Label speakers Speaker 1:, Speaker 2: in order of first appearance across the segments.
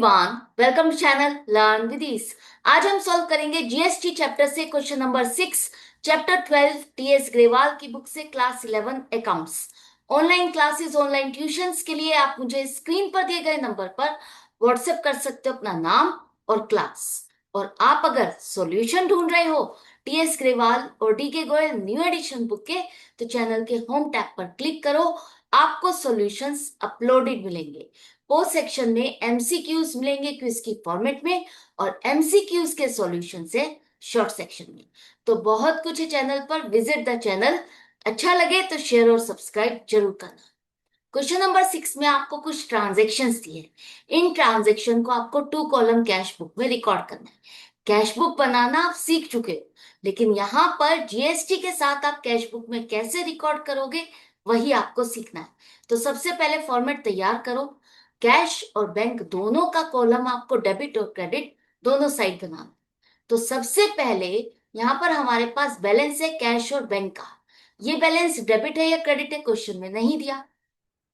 Speaker 1: Everyone, welcome to channel learn with ease. आज हम solve करेंगे जीएसटी चैप्टर से question number 6, chapter 12 TS Grewal की बुक से class 11 accounts. Online classes, online tuitions के लिए आप मुझे स्क्रीन पर दिए गए नंबर पर व्हाट्सएप कर सकते हो अपना नाम और क्लास। और आप अगर सॉल्यूशन ढूंढ रहे हो टीएस ग्रेवाल और डी के गोयल न्यू एडिशन बुक के, तो चैनल के होम टैब पर क्लिक करो। आपको सॉल्यूशंस अपलोडेड मिलेंगे। ओ सेक्शन में एमसीक्यूज मिलेंगे क्विज की फॉर्मेट में, और एमसीक्यूज के सॉल्यूशन से शॉर्ट सेक्शन में। तो बहुत कुछ है चैनल पर, विजिट द चैनल। अच्छा लगे तो शेयर और सब्सक्राइब जरूर करना। क्वेश्चन नंबर 6 में आपको कुछ ट्रांजेक्शन्स दिए। इन ट्रांजेक्शन को आपको 2 कॉलम कैश बुक में रिकॉर्ड करना है। कैश बुक बनाना आप सीख चुके हो, लेकिन यहाँ पर जीएसटी के साथ आप कैश बुक में कैसे रिकॉर्ड करोगे वही आपको सीखना है। तो सबसे पहले फॉर्मेट तैयार करो। कैश और बैंक दोनों का कॉलम आपको डेबिट और क्रेडिट दोनों साइड बनाना है। तो सबसे पहले यहाँ पर हमारे पास बैलेंस है कैश और बैंक का। ये बैलेंस डेबिट है या क्रेडिट है, क्वेश्चन में नहीं दिया।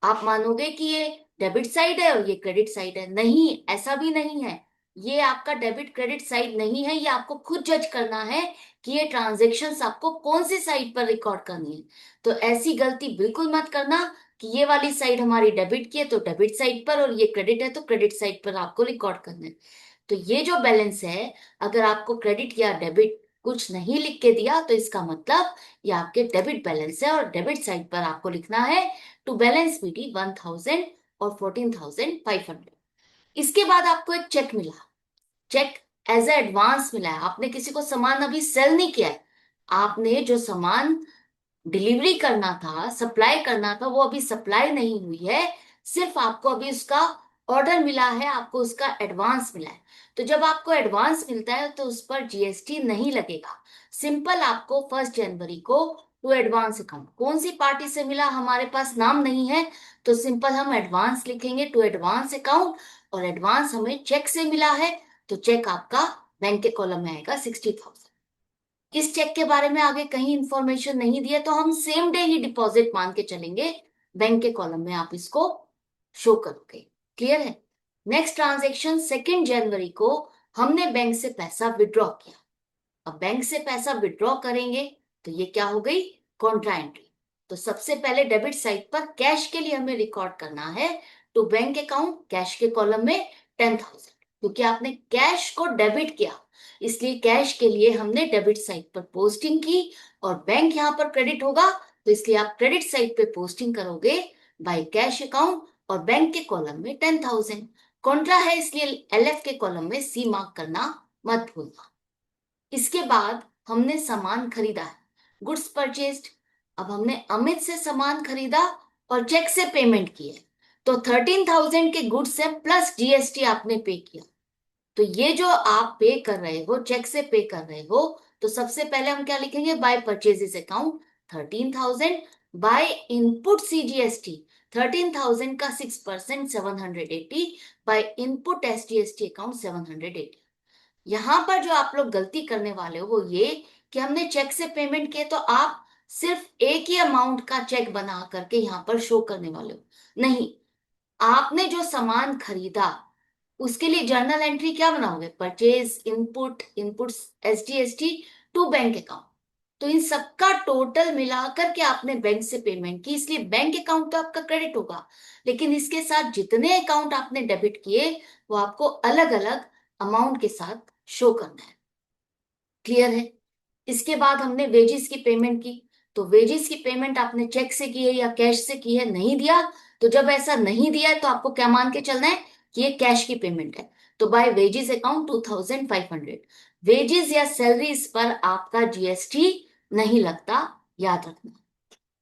Speaker 1: आप मानोगे कि ये डेबिट साइड है और ये क्रेडिट साइड है। नहीं, ऐसा भी नहीं है। ये आपका डेबिट क्रेडिट साइड नहीं है। ये आपको खुद जज करना है कि ये ट्रांजेक्शन्स आपको कौन सी साइड पर रिकॉर्ड करनी है। तो ऐसी गलती बिल्कुल मत करना कि ये वाली साइड हमारी डेबिट की है तो डेबिट साइड पर, और ये क्रेडिट है तो क्रेडिट साइड पर आपको रिकॉर्ड करना है। तो ये जो बैलेंस है, अगर आपको क्रेडिट या डेबिट कुछ नहीं लिख के दिया तो इसका मतलब ये आपके डेबिट बैलेंस है, और डेबिट साइड पर आपको लिखना है टू बैलेंस बीटी 1000 और 14,500। इसके बाद आपको एक चेक मिला। चेक एज ए एडवांस मिला है। आपने किसी को सामान अभी सेल नहीं किया है। आपने जो सामान डिलीवरी करना था, सप्लाई करना था, वो अभी सप्लाई नहीं हुई है। सिर्फ आपको अभी उसका ऑर्डर मिला है, आपको उसका एडवांस मिला है। तो जब आपको एडवांस मिलता है तो उस पर जीएसटी नहीं लगेगा। सिंपल आपको 1 जनवरी को टू एडवांस अकाउंट, कौन सी पार्टी से मिला हमारे पास नाम नहीं है, तो सिंपल हम एडवांस लिखेंगे टू एडवांस अकाउंट। और एडवांस हमें चेक से मिला है, तो चेक आपका बैंक के कॉलम में आएगा 60,000। इस चेक के बारे में आगे कहीं इंफॉर्मेशन नहीं दिया, तो हम सेम डे ही डिपॉजिट मान के चलेंगे। बैंक के कॉलम में आप इसको शो करोगे। क्लियर है। नेक्स्ट ट्रांजेक्शन 2 जनवरी को हमने बैंक से पैसा विड्रॉ किया। अब बैंक से पैसा विड्रॉ करेंगे तो ये क्या हो गई, कॉन्ट्रा एंट्री। तो सबसे पहले डेबिट साइड पर कैश के लिए हमें रिकॉर्ड करना है टू बैंक अकाउंट, कैश के कॉलम में 10,000, क्योंकि आपने कैश को डेबिट किया, इसलिए कैश के लिए हमने डेबिट साइड पर पोस्टिंग की। और बैंक यहां पर क्रेडिट होगा, तो इसलिए आप क्रेडिट साइड पे पोस्टिंग करोगे बाय कैश अकाउंट, और बैंक के कॉलम में 10,000। कॉन्ट्रा है इसलिए एलएफ के कॉलम में सी मार्क करना मत भूलना। इसके बाद हमने सामान खरीदा है, गुड्स परचेस्ड। अब हमने अमित से सामान खरीदा और चेक से पेमेंट की है, तो 13,000 के गुड्स है प्लस जीएसटी आपने पे किया। तो ये जो आप पे कर रहे हो, चेक से पे कर रहे हो, तो सबसे पहले हम क्या लिखेंगे, by purchases account 13,000, by input CGST 13,000 का 6% 780, बाय इनपुट एसजीएसटी अकाउंट 780। यहां पर जो आप लोग गलती करने वाले हो वो ये कि हमने चेक से पेमेंट किए, तो आप सिर्फ एक ही अमाउंट का चेक बना करके यहां पर शो करने वाले हो। नहीं, आपने जो सामान खरीदा उसके लिए जर्नल एंट्री क्या बनाओगे, purchase, input, input SGST to bank account. तो इन सबका टोटल मिलाकर के आपने बैंक से पेमेंट की, इसलिए बैंक अकाउंट तो आपका क्रेडिट होगा, लेकिन इसके साथ जितने अकाउंट आपने डेबिट किए वो आपको अलग अलग अमाउंट के साथ शो करना है। क्लियर है। इसके बाद हमने वेजिस की पेमेंट की। तो वेजिस की पेमेंट आपने चेक से की है या कैश से की है, नहीं दिया। तो जब ऐसा नहीं दिया है तो आपको क्या मान के चलना है कि ये कैश की पेमेंट है। तो बाय वेजिस अकाउंट 2,500। वेजिस या सैलरीज पर आपका जीएसटी नहीं लगता, याद रखना।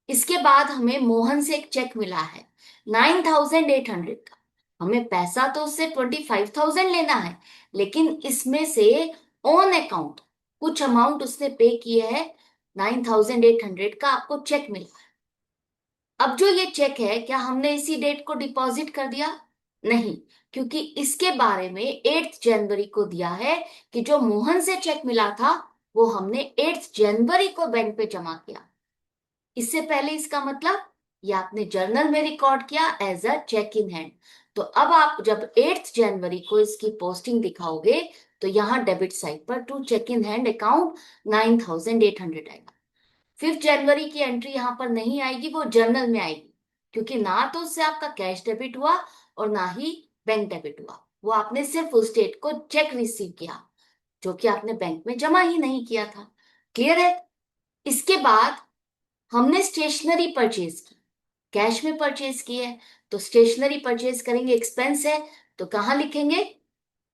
Speaker 1: इसके बाद हमें मोहन से एक चेक मिला है 9,800 का। हमें पैसा तो उससे 25,000 लेना है, लेकिन इसमें से ऑन अकाउंट कुछ अमाउंट उसने पे किए है 9,800 का, आपको चेक मिला है। अब जो ये चेक है, क्या हमने इसी डेट को डिपॉजिट कर दिया? नहीं, क्योंकि इसके बारे में 8 जनवरी को दिया है कि जो मोहन से चेक मिला था वो हमने 8 जनवरी को बैंक पे जमा किया। इससे पहले इसका मतलब ये आपने जर्नल में रिकॉर्ड किया as a cheque in hand. तो अब आप जब 8 जनवरी को इसकी पोस्टिंग दिखाओगे तो यहाँ डेबिट साइड पर to cheque in hand account 9800 आएगा। 5 जनवरी की एंट्री यहाँ पर नहीं आएगी, वो जर्नल में आएगी, क्योंकि ना तो उससे आपका कैश डेबिट हुआ और ना ही बैंक डेबिट हुआ। वो आपने सिर्फ उस डेट को चेक रिसीव किया जो कि आपने बैंक में जमा ही नहीं किया था। क्लियर है? इसके बाद हमने स्टेशनरी परचेज की, कैश में परचेज की है, तो स्टेशनरी परचेज करेंगे, एक्सपेंस है, तो कहाँ लिखेंगे?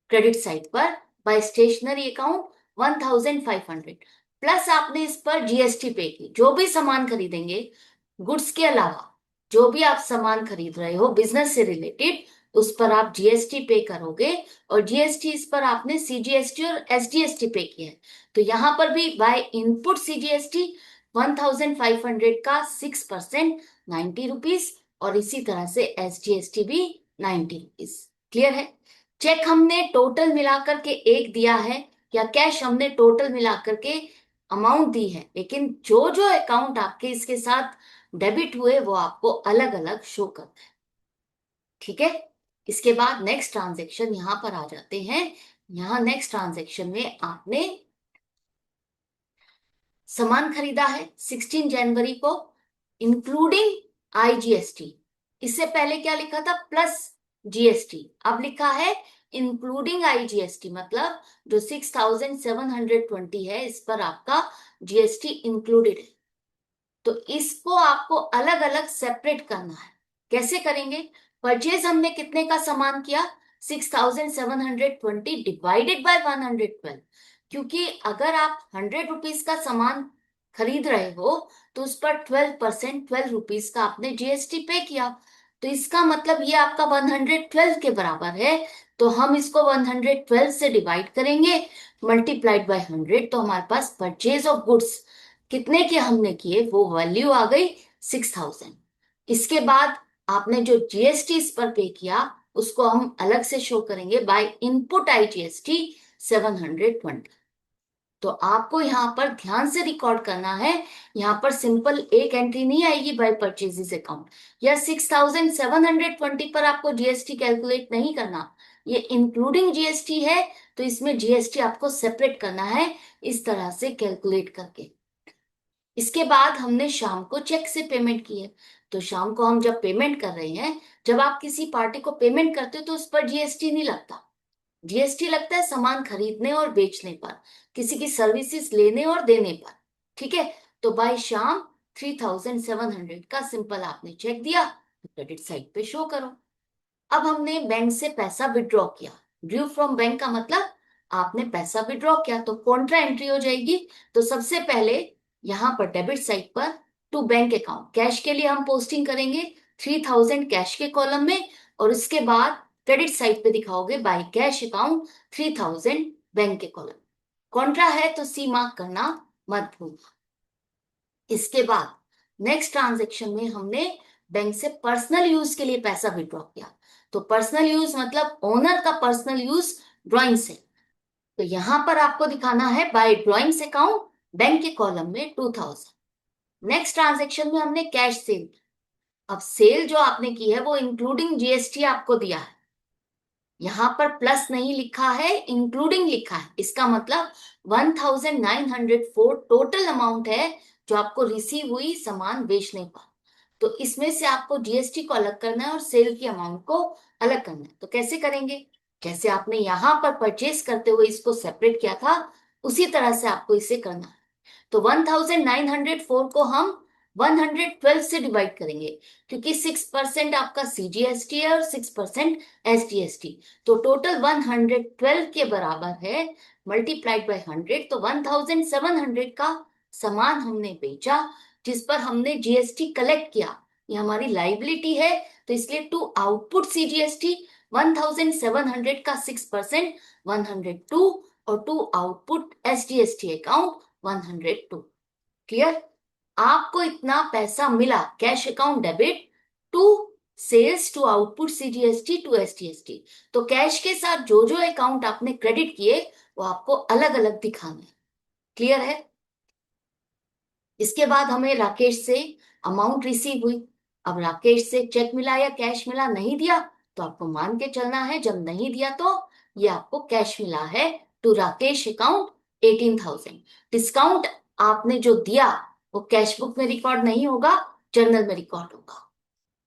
Speaker 1: क्रेडिट साइड पर बाय स्टेशनरी अकाउंट 1500 प्लस आपने इस पर जीएसटी पे की। जो भी सामान खरीदेंगे गुड्स के अलावा, जो भी आप सामान खरीद रहे हो बिजनेस से रिलेटेड, उस पर आप जीएसटी पे करोगे, और जीएसटी इस पर आपने सीजीएसटी और एसजीएसटी पे किया है, तो यहां पर भी बाय इनपुट सीजीएसटी 1500 का 6% 90 रुपीज, और इसी तरह से एसजीएसटी भी 90 रुपीज। क्लियर है? चेक हमने टोटल मिलाकर के एक दिया है, या कैश हमने टोटल मिलाकर के अमाउंट दी है, लेकिन जो जो अकाउंट आपके इसके साथ डेबिट हुए वो आपको अलग अलग शो करते हैं। ठीक है? इसके बाद नेक्स्ट ट्रांजेक्शन यहां पर आ जाते हैं। यहां नेक्स्ट ट्रांजेक्शन में आपने सामान खरीदा है 16 जनवरी को, इंक्लूडिंग आईजीएसटी। इससे पहले क्या लिखा था? Plus GST. अब लिखा है इंक्लूडिंग आईजीएसटी, मतलब जो 6720 है इस पर आपका जीएसटी इंक्लूडेड है। तो इसको आपको अलग अलग सेपरेट करना है। कैसे करेंगे? परचेज हमने कितने का सामान किया? 6720 डिवाइडेड बाय 112, क्योंकि अगर आप 100 रुपीज का सामान खरीद रहे हो तो उस पर 12% 12 रुपीज का आपने जीएसटी पे किया, तो इसका मतलब ये आपका 112 के बराबर है। तो हम इसको 112 से डिवाइड करेंगे, मल्टीप्लाइड बाय 100, तो हमारे पास परचेज ऑफ गुड्स कितने के हमने किए वो वैल्यू आ गई 6000। इसके बाद आपने जो जीएसटी इस पर पे किया उसको हम अलग से शो करेंगे बाय इनपुट आईजीएसटी 720। तो आपको यहाँ पर ध्यान से रिकॉर्ड करना है, यहाँ पर सिंपल एक एंट्री नहीं आएगी बाय परचेजेस अकाउंट, या 6720 पर आपको जीएसटी कैलकुलेट नहीं करना, ये इंक्लूडिंग जीएसटी है, तो इसमें जीएसटी आपको सेपरेट करना है इस तरह से कैलकुलेट करके। इसके बाद हमने शाम को चेक से पेमेंट की है, तो शाम को हम जब पेमेंट कर रहे हैं, जब आप किसी पार्टी को पेमेंट करते हो तो उस पर जीएसटी नहीं लगता। जीएसटी लगता है सामान खरीदने और बेचने पर, किसी की सर्विसेज लेने और देने पर। ठीक है? तो बाय शाम 3700 का सिंपल आपने चेक दिया, तो क्रेडिट साइड पे शो करो। अब हमने बैंक से पैसा विड्रॉ किया, ड्यू फ्रॉम बैंक का मतलब आपने पैसा विड्रॉ किया, तो कॉन्ट्रा एंट्री हो जाएगी। तो सबसे पहले यहां पर डेबिट साइड पर टू बैंक अकाउंट, कैश के लिए हम पोस्टिंग करेंगे 3000 कैश के कॉलम में, और इसके बाद क्रेडिट साइड पे दिखाओगे बाय कैश अकाउंट 3000 बैंक के कॉलम। कॉन्ट्रा है तो सी मार्क करना मत भूलना। इसके बाद नेक्स्ट ट्रांजेक्शन में हमने बैंक से पर्सनल यूज के लिए पैसा विड्रॉ किया, तो पर्सनल यूज मतलब ओनर का पर्सनल यूज ड्राइंग से, तो यहां पर आपको दिखाना है बाय ड्राइंग्स अकाउंट बैंक के कॉलम में 2000। नेक्स्ट ट्रांजेक्शन में हमने कैश सेल, अब सेल जो आपने की है वो इंक्लूडिंग जीएसटी आपको दिया है, यहां पर प्लस नहीं लिखा है, इंक्लूडिंग लिखा है, इसका मतलब 1904 टोटल अमाउंट है जो आपको रिसीव हुई सामान बेचने पर। तो इसमें से आपको जीएसटी को अलग करना है और सेल की अमाउंट को अलग करना है। तो कैसे करेंगे? जैसे आपने यहां पर परचेज करते हुए इसको सेपरेट किया था, उसी तरह से आपको इसे करना है। तो 1904 को हम 112 से डिवाइड करेंगे, क्योंकि 6% आपका सीजीएसटी है और 6% एसजीएसटी, तो टोटल 112 के बराबर है, मल्टीप्लाइड बाय 100, तो 1700 का सामान हमने बेचा जिस पर हमने जीएसटी कलेक्ट किया। ये हमारी लाइबिलिटी है, तो इसलिए टू आउटपुट सीजीएसटी 1700 का 6% 102, और to output SGST account 102। Clear? आपको इतना पैसा मिला cash account debit to sales to output CGST to SGST, तो कैश के साथ जो जो अकाउंट आपने क्रेडिट किए वो आपको अलग अलग दिखाना है। क्लियर है? इसके बाद हमें राकेश से अमाउंट रिसीव हुई। अब राकेश से चेक मिला या कैश मिला नहीं दिया, तो आपको मान के चलना है, जब नहीं दिया तो ये आपको कैश मिला है टू राकेश अकाउंट 18,000। डिस्काउंट आपने जो दिया वो कैश बुक में रिकॉर्ड नहीं होगा, जर्नल में रिकॉर्ड होगा।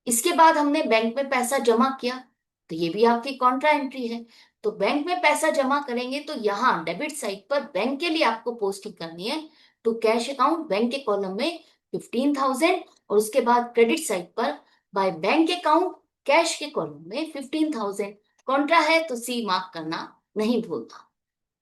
Speaker 1: इसके बाद हमने बैंक में पैसा जमा किया, तो ये भी आपकी कॉन्ट्रा एंट्री है। तो बैंक में पैसा जमा करेंगे तो यहाँ डेबिट साइड पर बैंक के लिए आपको पोस्टिंग करनी है टू कैश अकाउंट बैंक के कॉलम में 15,000, और उसके बाद क्रेडिट साइड पर बाय बैंक अकाउंट कैश के कॉलम में 15,000। कॉन्ट्रा है तो सी मार्क करना नहीं भूलना।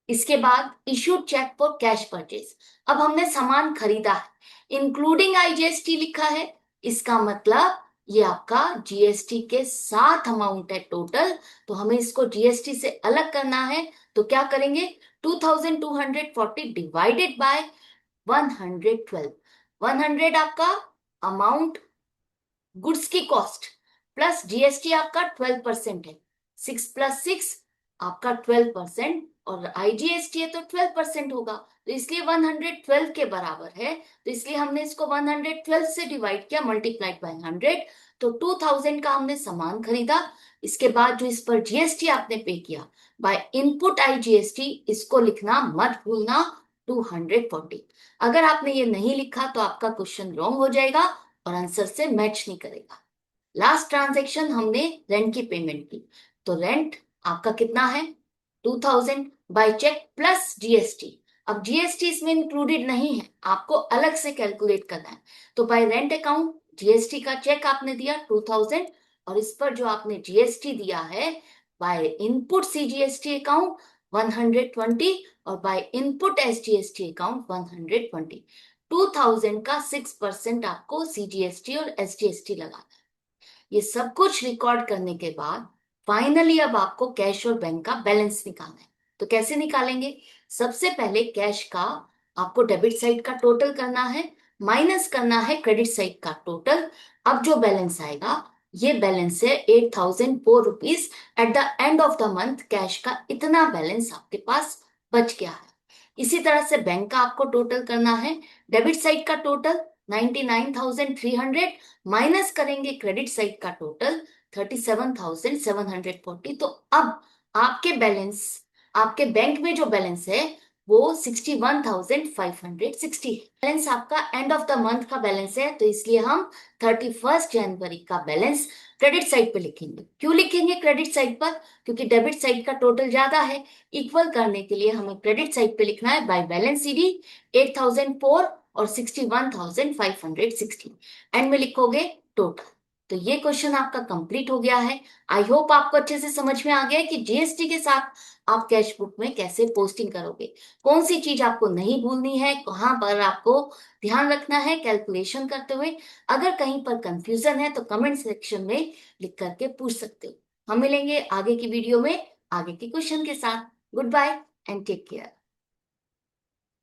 Speaker 1: इसके बाद issued cheque for cash purchase. अब हमने सामान खरीदा है, इंक्लूडिंग आईजीएसटी लिखा है, इसका मतलब ये आपका जीएसटी के साथ अमाउंट है टोटल। तो हमें इसको जीएसटी से अलग करना है, तो क्या करेंगे, 2240 डिवाइडेड बाय 112। 100 आपका अमाउंट गुड्स की कॉस्ट, प्लस जीएसटी आपका 12% है, 6 + 6 आपका 12%, और आईजीएसटी है तो 12% होगा, तो इसलिए 112 के बराबर है। तो इसलिए हमने इसको 112 से डिवाइड किया, मल्टीप्लाइड बाय 100। तो 2000 का हमने सामान खरीदा। इसके बाद जो इस पर जीएसटी आपने पे किया बाय इनपुट आईजीएसटी, इसको लिखना मत भूलना 240। अगर आपने ये नहीं लिखा तो आपका क्वेश्चन रॉन्ग हो जाएगा और आंसर से मैच नहीं करेगा। लास्ट ट्रांजैक्शन हमने रेंट की पेमेंट की, तो रेंट आपका कितना है 2000 बाय चेक प्लस जीएसटी। अब जीएसटी इसमें इंक्लूडेड नहीं है, आपको अलग से कैलकुलेट करना है। तो बाय रेंट अकाउंट जीएसटी का चेक आपने दिया 2000, और इस पर जो आपने जीएसटी दिया है बाय इनपुट सीजीएसटी अकाउंट 120, और बाय इनपुट एसजीएसटी अकाउंट 120। 2000 का 6% आपको सीजीएसटी और एसजीएसटी लगाना है। ये सब कुछ रिकॉर्ड करने के बाद फाइनली अब आपको कैश और बैंक का बैलेंस निकालना है। तो कैसे निकालेंगे, सबसे पहले कैश का आपको डेबिट साइड का टोटल करना है, माइनस करना है क्रेडिट साइड का टोटल। अब जो बैलेंस आएगा ये बैलेंस है 8004 rupees. At the end of the month cash का इतना बैलेंस आपके पास बच गया है। इसी तरह से बैंक का आपको टोटल करना है, डेबिट साइड का टोटल 99,300 माइनस करेंगे क्रेडिट साइड का टोटल 37,740। तो अब आपके बैलेंस, आपके बैंक में जो बैलेंस है वो 61,560 है। बैलेंस आपका एंड ऑफ द मंथ का बैलेंस है, तो इसलिए हम 31 जनवरी का बैलेंस क्रेडिट साइड पे लिखेंगे। क्यों लिखेंगे क्रेडिट साइड पर, क्योंकि डेबिट साइड का टोटल ज्यादा है। इक्वल करने के लिए हमें क्रेडिट साइड पे लिखना है बाय बैलेंस सीडी 8004 और 61,560, एंड में लिखोगे टोटल। तो ये क्वेश्चन आपका कंप्लीट हो गया है। आई होप आपको अच्छे से समझ में आ गया है कि जीएसटी के साथ आप कैश बुक में कैसे पोस्टिंग करोगे, कौन सी चीज आपको नहीं भूलनी है, कहाँ पर आपको ध्यान रखना है कैलकुलेशन करते हुए। अगर कहीं पर कंफ्यूजन है तो कमेंट सेक्शन में लिख करके पूछ सकते हो। हम मिलेंगे आगे की वीडियो में आगे के क्वेश्चन के साथ। Good bye and take care.